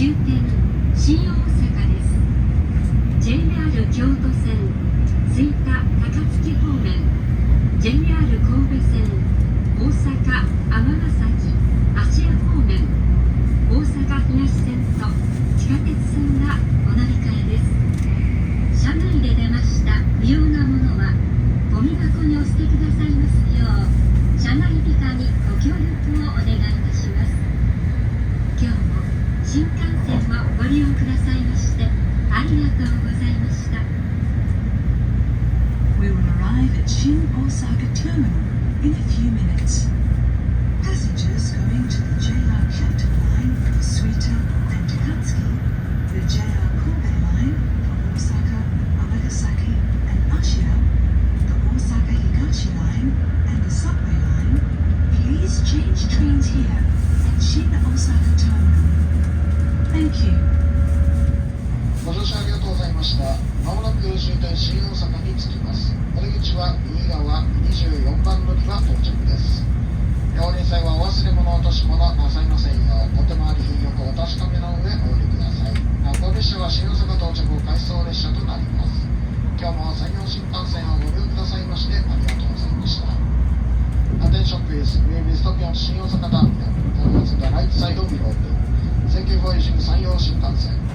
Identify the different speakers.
Speaker 1: 終点新大阪です。 JR 京都線吹田高槻方面、 JR 神戸線大阪尼崎芦屋方面、大阪東線と地下鉄線がお乗り換えです。車内で出ました不要なものはゴミ箱にお捨てくださいますよう、車内美化にご協力をお願いいたします。今日も新幹線をご利用くださいましてありがとうございました。
Speaker 2: We will arrive at Shin Osaka Terminal in a few minutes. Passengers going to the JR Kyoto line for Suita and Takatsuki, the JR Kobe line for Osaka, Amagasaki and Ashia, the Osaka Higashi line and the subway line, please change trains here at Shin Osaka Terminal. Thank you.
Speaker 3: ご乗車ありがとうございました。まもなく終点新大阪に着きます。お出口は右側24番乗り場到着です。お降り際はお忘れ物落とし物なさいませんよう、お手回り品よくお確かめの上お降りください。この列車は新大阪到着回送列車となります。今日も山陽新幹線をご利用くださいましてありがとうございました。Attention please, we will be stopping at 新大阪ターミナル. Please the right side of the road. Thank you for using 山陽新幹線。